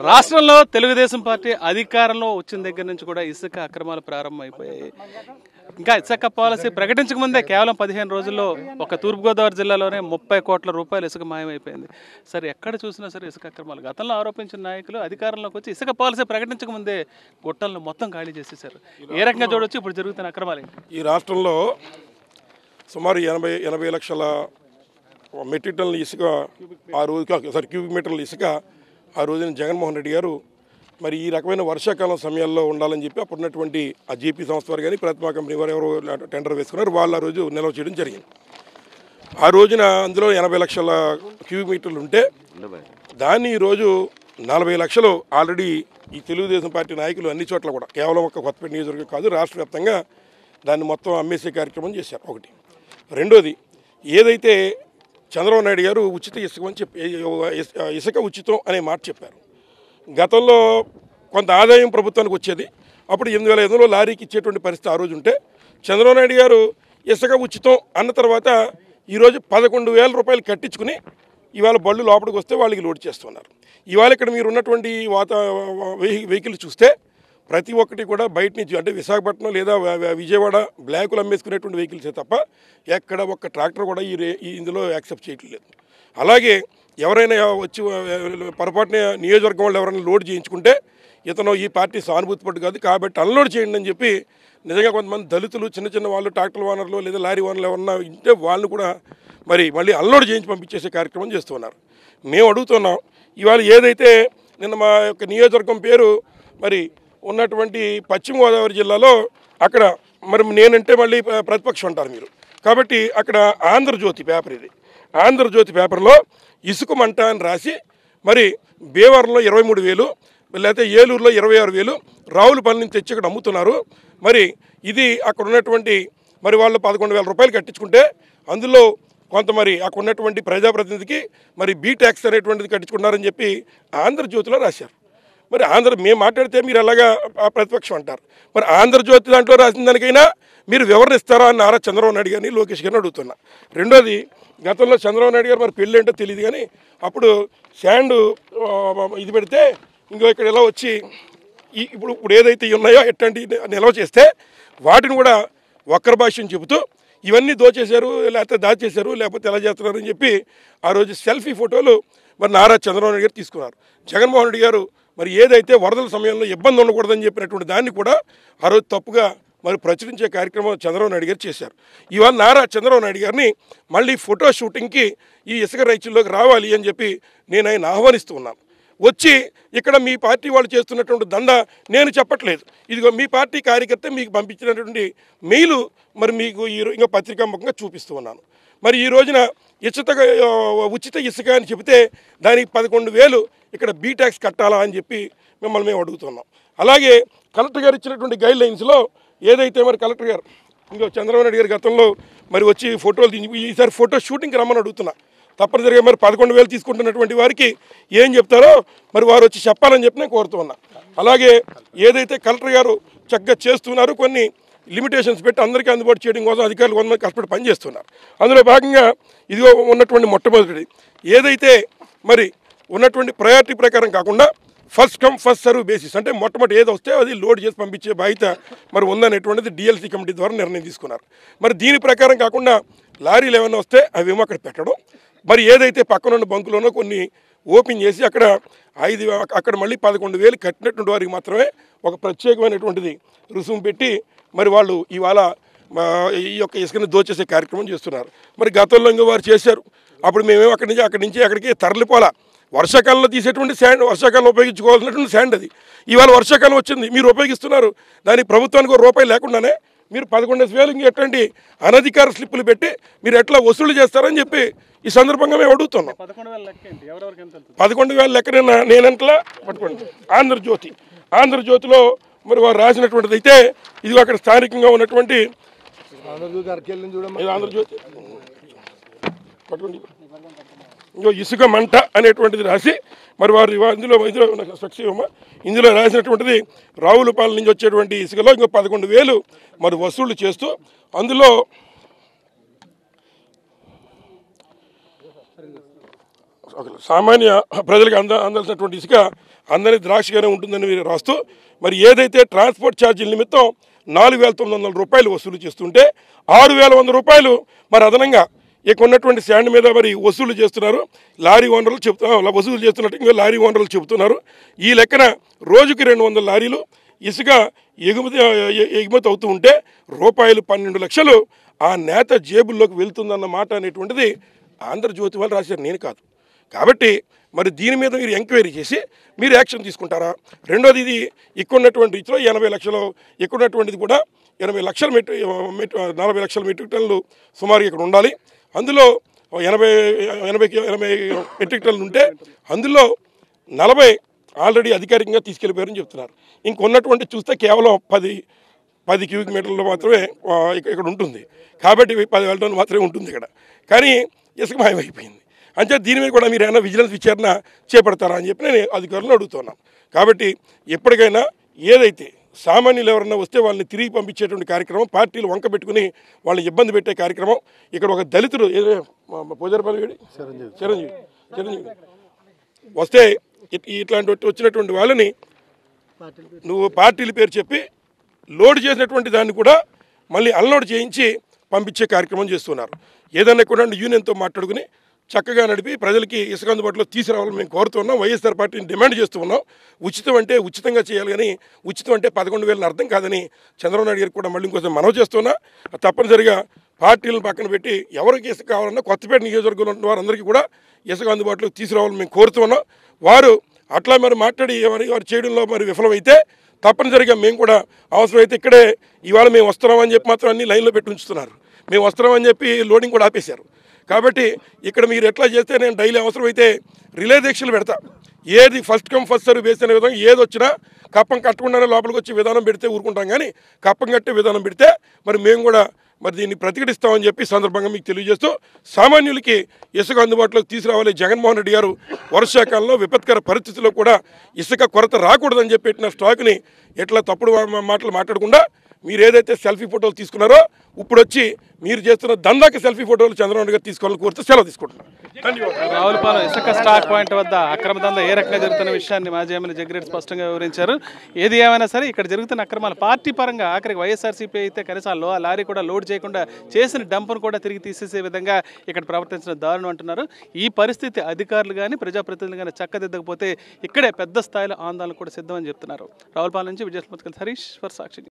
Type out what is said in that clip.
రాష్ట్రంలో తెలుగుదేశం పార్టీ అధికారంలో వచ్చిన దగ్గర నుంచి కూడా ఇసుక అక్రమాలు ప్రారంభమైపోయాయి. ఇంకా ఇసుక పాలసీ ప్రకటించక ముందే కేవలం 15 రోజుల్లో ఒక తూర్పుగోదావరి జిల్లాలోనే 30 కోట్ల రూపాయలు ఇసుక మాయమైపోయింది. సరే, ఎక్కడ చూసినా సరే ఇసుక అక్రమాలు. గతంలో ఆరోపించిన నాయకులు అధికారంలోకి వచ్చి ఇసుక పాలసీ ప్రకటించక ముందే గుట్టలను మొత్తం ఖాళీ చేసేశారు. ఏ రకంగా చూడొచ్చు ఇప్పుడు జరుగుతున్న అక్రమాలు? ఈ రాష్ట్రంలో సుమారు 80 లక్షల మెట్రిక్ టన్నుల ఇసుక ఆ రోజు క్యూబిక్ మీటర్ల ఇసుక ఆ రోజున జగన్మోహన్ రెడ్డి గారు మరి ఈ రకమైన వర్షాకాలం సమయాల్లో ఉండాలని చెప్పి అప్పుడున్నటువంటి ఆ జీపీ సంస్థ వారు కానీ ప్రతిమా కంపెనీ వారు ఎవరు టెండర్ వేసుకున్నారు, వాళ్ళు ఆ రోజు నిల్వ చేయడం జరిగింది. ఆ రోజున అందులో 80 లక్షల క్యూబిక్ మీటర్లు ఉంటే దాన్ని ఈరోజు 40 లక్షలు ఆల్రెడీ ఈ తెలుగుదేశం పార్టీ నాయకులు అన్ని చోట్ల కూడా కేవలం ఒక కొత్తపేట నియోజకవర్గం కాదు రాష్ట్ర వ్యాప్తంగా దాన్ని మొత్తం అమ్మేసే కార్యక్రమం చేశారు. ఒకటి. రెండోది, ఏదైతే చంద్రబాబు నాయుడు గారు ఉచిత ఇసుక అని చెప్పి ఇసుక ఉచితం అనే మాట చెప్పారు. గతంలో కొంత ఆదాయం ప్రభుత్వానికి వచ్చేది, అప్పుడు 8,500 లారీకి ఇచ్చేటువంటి పరిస్థితి ఆ రోజు ఉంటే చంద్రబాబు నాయుడు గారు ఇసుక ఉచితం అన్న తర్వాత ఈరోజు 11,000 రూపాయలు కట్టించుకుని ఇవాళ బళ్ళు లోపలికి వస్తే వాళ్ళకి లోడ్ చేస్తున్నారు. ఇవాళ ఇక్కడ మీరు ఉన్నటువంటి వెహికల్ చూస్తే ప్రతి ఒక్కటి కూడా బయట నుంచి అంటే విశాఖపట్నం లేదా విజయవాడ బ్లాకులు అమ్మేసుకునేటువంటి వెహికల్సే తప్ప ఎక్కడ ఒక్క ట్రాక్టర్ కూడా ఇందులో యాక్సెప్ట్ చేయట్లేదు. అలాగే ఎవరైనా వచ్చి పొరపాటున నియోజకవర్గం వాళ్ళు ఎవరైనా లోడ్ చేయించుకుంటే ఇతను ఈ పార్టీ సానుభూతి పట్టు కాదు కాబట్టి అన్లోడ్ చేయండి అని చెప్పి నిజంగా కొంతమంది దళితులు చిన్న చిన్న వాళ్ళు ట్రాక్టర్ ఓనర్లు లేదా లారీ ఓనర్లు ఎవరన్నా ఉంటే వాళ్ళని కూడా మళ్ళీ అన్లోడ్ చేయించి పంపించేసే కార్యక్రమం చేస్తున్నారు. మేము అడుగుతున్నాం, ఇవాళ ఏదైతే నిన్న మా యొక్క నియోజకవర్గం పేరు మరి ఉన్నటువంటి పశ్చిమ గోదావరి జిల్లాలో అక్కడ మరి నేనంటే మళ్ళీ ప్రతిపక్షం అంటారు మీరు కాబట్టి అక్కడ ఆంధ్రజ్యోతి పేపర్, ఇది ఆంధ్రజ్యోతి పేపర్లో ఇసుక మంట అని రాసి మరి భీమవరంలో 23,000 లేకపోతే ఏలూరులో 26,000 రావులపల్లి నుంచి తెచ్చి ఇక్కడ అమ్ముతున్నారు. మరి ఇది అక్కడ ఉన్నటువంటి మరి వాళ్ళు 11,000 రూపాయలు కట్టించుకుంటే అందులో కొంత మరి అక్కడ ఉన్నటువంటి ప్రజాప్రతినిధికి మరి బీ ట్యాక్స్ అనేటువంటిది కట్టించుకున్నారని చెప్పి ఆంధ్రజ్యోతిలో రాశారు. మరి మేము మాట్లాడితే మీరు అలాగా ప్రతిపక్షం అంటారు. మరి ఆంధ్రజ్యోతి దాంట్లో రాసిన దానికైనా మీరు వివరణ ఇస్తారా అని నారా చంద్రబాబు నాయుడు గారిని లోకేష్ గారిని అడుగుతున్నా. రెండోది, గతంలో చంద్రబాబు నాయుడు గారు మరి పెళ్ళి ఏంటో తెలియదు కానీ అప్పుడు శాండ్ ఇది పెడితే ఇంకో ఇక్కడ ఎలా వచ్చి ఇప్పుడు ఏదైతే ఉన్నాయో ఎట్లాంటి నిల్వ చేస్తే వాటిని కూడా వక్ర భాష్యం చెబుతూ ఇవన్నీ దోచేశారు లేకపోతే దాచేశారు లేకపోతే ఎలా చేస్తున్నారు అని చెప్పి ఆ రోజు సెల్ఫీ ఫోటోలు మరి నారా చంద్రబాబు నాయుడు గారు తీసుకున్నారు. జగన్మోహన్ రెడ్డి గారు మరి ఏదైతే వరదల సమయంలో ఇబ్బంది ఉండకూడదని చెప్పినటువంటి దాన్ని కూడా ఆ రోజు తప్పుగా మరి ప్రచురించే కార్యక్రమం చంద్రబాబు నాయుడు గారు చేశారు. ఇవాళ నారా చంద్రబాబు నాయుడు గారిని మళ్ళీ ఫోటో షూటింగ్కి ఈ ఇసుక రైతుల్లోకి రావాలి అని చెప్పి నేను ఆయన ఆహ్వానిస్తూ ఉన్నాను. వచ్చి ఇక్కడ మీ పార్టీ వాళ్ళు చేస్తున్నటువంటి దందా నేను చెప్పట్లేదు, ఇదిగో మీ పార్టీ కార్యకర్త మీకు పంపించినటువంటి మెయిలు మరి మీకు ఇంకా పత్రికాముఖంగా చూపిస్తూ ఉన్నాను. మరి ఈ రోజున ఉచిత ఇసుక అని చెబితే దానికి 11,000 ఇక్కడ బీ ట్యాక్స్ కట్టాలా అని చెప్పి మిమ్మల్ని మేము అడుగుతున్నాం. అలాగే కలెక్టర్ గారు ఇచ్చినటువంటి గైడ్ లైన్స్లో ఏదైతే మరి కలెక్టర్ గారు ఇంకో చంద్రబాబు నాయుడు గారి గతంలో మరి వచ్చి ఫోటోలు ఈసారి ఫోటో షూటింగ్కి రమ్మని అడుగుతున్నా. తప్పనిసరిగా మరి 11,000 తీసుకుంటున్నటువంటి వారికి ఏం చెప్తారో మరి వారు వచ్చి చెప్పాలని చెప్పి నేను కోరుతూ ఉన్నా. అలాగే ఏదైతే కలెక్టర్ గారు చక్కగా చేస్తున్నారు, కొన్ని లిమిటేషన్స్ పెట్టి అందరికీ అందుబాటు చేయడం కోసం అధికారులు కొంతమంది కష్టపడి పనిచేస్తున్నారు. అందులో భాగంగా ఇదిగో ఉన్నటువంటి మొట్టమొదటిది ఏదైతే మరి ఉన్నటువంటి ప్రయారిటీ ప్రకారం కాకుండా first come first serve basis అంటే మొట్టమొదటి ఏది వస్తే అది లోడ్ చేసి పంపించే బాధ్యత మరి ఉందనేటువంటిది డిఎల్సీ కమిటీ ద్వారా నిర్ణయం తీసుకున్నారు. మరి దీని ప్రకారం కాకుండా లారీలు ఏమైనా వస్తే అవేమో అక్కడ పెట్టడం, మరి ఏదైతే పక్కనున్న బంకులోనో కొన్ని ఓపెన్ చేసి అక్కడ మళ్ళీ 11,000 కట్టినటువంటి వారికి మాత్రమే ఒక ప్రత్యేకమైనటువంటిది రుసుము పెట్టి మరి వాళ్ళు ఇవాళ ఈ యొక్క ఇసుకని దోచేసే కార్యక్రమం చేస్తున్నారు. మరి గతంలో ఇంకో వారు చేశారు, అప్పుడు మేమేమో అక్కడి నుంచి అక్కడికి తరలిపోలా. వర్షాకాలంలో తీసేటువంటి శాండ్, వర్షాకాలంలో ఉపయోగించుకోవాల్సినటువంటి శాండ్ అది. ఇవాళ వర్షాకాలం వచ్చింది, మీరు ఉపయోగిస్తున్నారు, దానికి ప్రభుత్వానికి ₹1 లేకుండానే మీరు 11,000 ఇంక ఎట్లాంటి అనధికార స్లిప్పులు పెట్టి మీరు ఎట్లా వసూలు చేస్తారని చెప్పి ఈ సందర్భంగా మేము అడుగుతున్నాం. 11,000 లెక్క నేనంటలా పట్టుకోండి. ఆంధ్రజ్యోతిలో మరి వారు రాసినటువంటిది అయితే ఇది అక్కడ స్థానికంగా ఉన్నటువంటి ఆంధ్రజ్యోతి పట్టుకోండి ఇంకో ఇసుక మంట అనేటువంటిది రాసి మరి వారు ఇందులో రాసినటువంటిది రావులపాలెం నుంచి వచ్చేటువంటి ఇసుకలో ఇంకో 11,000 మరి వసూళ్లు చేస్తూ అందులో సామాన్య ప్రజలకు అందాల్సినటువంటి ఇసుక అందరి ద్రాక్షగానే ఉంటుందని మీరు రాస్తూ మరి ఏదైతే ట్రాన్స్పోర్ట్ ఛార్జీల నిమిత్తం 4,900 రూపాయలు వసూలు చేస్తుంటే 6,100 రూపాయలు మరి అదనంగా ఇక ఉన్నటువంటి స్టాండ్ మీద మరి వసూలు చేస్తున్నారు. లారీ ఓనర్లు వసూలు చేస్తున్నట్టు ఇంకా లారీ ఓనర్లు చెబుతున్నారు. ఈ లెక్కన రోజుకి 200 లారీలు ఇసుక ఎగుమతి అవుతూ ఉంటే రూపాయలు 12 లక్షలు ఆ నేత జేబుల్లోకి వెళ్తుందన్న మాట అనేటువంటిది ఆంధ్రజ్యోతి వాళ్ళు రాశారు, నేను కాదు. కాబట్టి మరి దీని మీద మీరు ఎంక్వైరీ చేసి మీరు యాక్షన్ తీసుకుంటారా? రెండోది, ఇది ఇక్కడున్నటువంటి రీతిలో 80 లక్షలు, ఇక్కడున్నటువంటిది కూడా 80 లక్షల 40 లక్షల మెట్రిక్ టన్నులు సుమారు ఇక్కడ ఉండాలి. అందులో 80 మెట్రిక్ టన్నులు ఉంటే అందులో 40 ఆల్రెడీ అధికారికంగా తీసుకెళ్ళిపోయారని చెప్తున్నారు. ఇంకొన్నటువంటి చూస్తే కేవలం 10 క్యూబిక్ మీటర్లు మాత్రమే ఇక్కడ ఉంటుంది. కాబట్టి 10 టన్నులు మాత్రమే ఉంటుంది ఇక్కడ. కానీ ఇసుక మాయమైపోయింది. అంటే దీని మీద కూడా మీరు ఏమైనా విజిలెన్స్ విచారణ చేపడతారా అని చెప్పి నేను అధికారులను అడుగుతున్నాను. కాబట్టి ఎప్పటికైనా ఏదైతే సామాన్యులు ఎవరన్నా వస్తే వాళ్ళని తిరిగి పంపించేటువంటి కార్యక్రమం, పార్టీలు వంక పెట్టుకుని వాళ్ళని ఇబ్బంది పెట్టే కార్యక్రమం, ఇక్కడ ఒక దళితుడు పూజారపల్లి చిరంజీవి వస్తే ఇట్లాంటి వచ్చినటువంటి వాళ్ళని నువ్వు పార్టీల పేరు చెప్పి లోడ్ చేసినటువంటి దాన్ని కూడా మళ్ళీ అన్లోడ్ చేయించి పంపించే కార్యక్రమం చేస్తున్నారు. ఏదైనా కూడా యూనియన్తో మాట్లాడుకుని చక్కగా నడిపి ప్రజలకి ఇసుక అందుబాటులో తీసుకురావాలని మేము కోరుతున్నాం. వైఎస్ఆర్ పార్టీని డిమాండ్ చేస్తూ ఉన్నాం. ఉచితం అంటే ఉచితంగా చేయాలి, కానీ ఉచితం అంటే 11,000 అర్థం కాదని చంద్రబాబు నాయుడు గారికి కూడా మళ్ళీ ఇంకోసం మనవి చేస్తున్నా. తప్పనిసరిగా పార్టీలను పక్కన పెట్టి ఎవరికి ఇసుక కావాలన్నా కొత్తపేట నియోజకవర్గంలో ఉన్న వారందరికీ కూడా ఇసుక అందుబాటులోకి తీసుకురావాలని మేము కోరుతున్నాం. వారు అట్లా మరి మాట్లాడి వారు చేయడంలో మరి విఫలమైతే తప్పనిసరిగా మేము కూడా అవసరమైతే ఇక్కడే ఇవాళ మేము వస్తున్నామని చెప్పి మాత్రం అన్ని లైన్లో పెట్టి ఉంచుతున్నారు. మేము వస్తున్నామని చెప్పి లోడింగ్ కూడా ఆపేశారు. కాబట్టి ఇక్కడ మీరు ఎట్లా చేస్తే నేను డైలీ అవసరమైతే రిలే దీక్షలు పెడతా. ఏది first come first serve base అనే విధంగా ఏది వచ్చినా కప్పం కట్టకుండానే లోపలికి వచ్చి విధానం పెడితే ఊరుకుంటాం, కానీ కప్పం కట్టే విధానం పెడితే మరి మేము కూడా మరి దీన్ని ప్రతిఘటిస్తామని చెప్పి సందర్భంగా మీకు తెలియజేస్తూ, సామాన్యులకి ఇసుక అందుబాటులోకి తీసుకురావాలి. జగన్మోహన్ రెడ్డి గారు వర్షాకాలంలో విపత్కర పరిస్థితుల్లో కూడా ఇసుక కొరత రాకూడదని చెప్పి పెట్టిన స్టాక్ని ఎట్లా తప్పుడు మాటలు మాట్లాడకుండా మీరు ఏదైతే సెల్ఫీ ఫోటోలు తీసుకున్నారో ఇప్పుడు వచ్చి మీరు చేస్తున్న దందాకి సెల్ఫీ ఫోటోలు చంద్రబాబు గారు తీసుకోవాలని కోరితే సెలవు తీసుకుంటున్నాను. రావులపాలెం ఇసుక స్టాక్ పాయింట్ వద్ద అక్రమ దందా ఏ రకంగా జరుగుతున్న విషయాన్ని మాజీ ఎమ్మెల్యే జగ్గిరెడ్డి స్పష్టంగా వివరించారు. ఏది ఏమైనా సరే ఇక్కడ జరుగుతున్న అక్రమాలు పార్టీ పరంగా ఆఖరికి వైఎస్ఆర్సీపీ అయితే కనీసం ఆ లారీ కూడా లోడ్ చేయకుండా చేసిన డంపును కూడా తిరిగి తీసేసే విధంగా ఇక్కడ ప్రవర్తించిన దారుణం అంటున్నారు. ఈ పరిస్థితి అధికారులు కానీ ప్రజాప్రతినిధులు కానీ చక్కదిద్దకపోతే ఇక్కడే పెద్ద స్థాయిలో ఆందోళన కూడా సిద్ధమని చెప్తున్నారు. రావులపాలెం నుంచి విజయస్మృతి హరీష్ ఫర్ సాక్షి.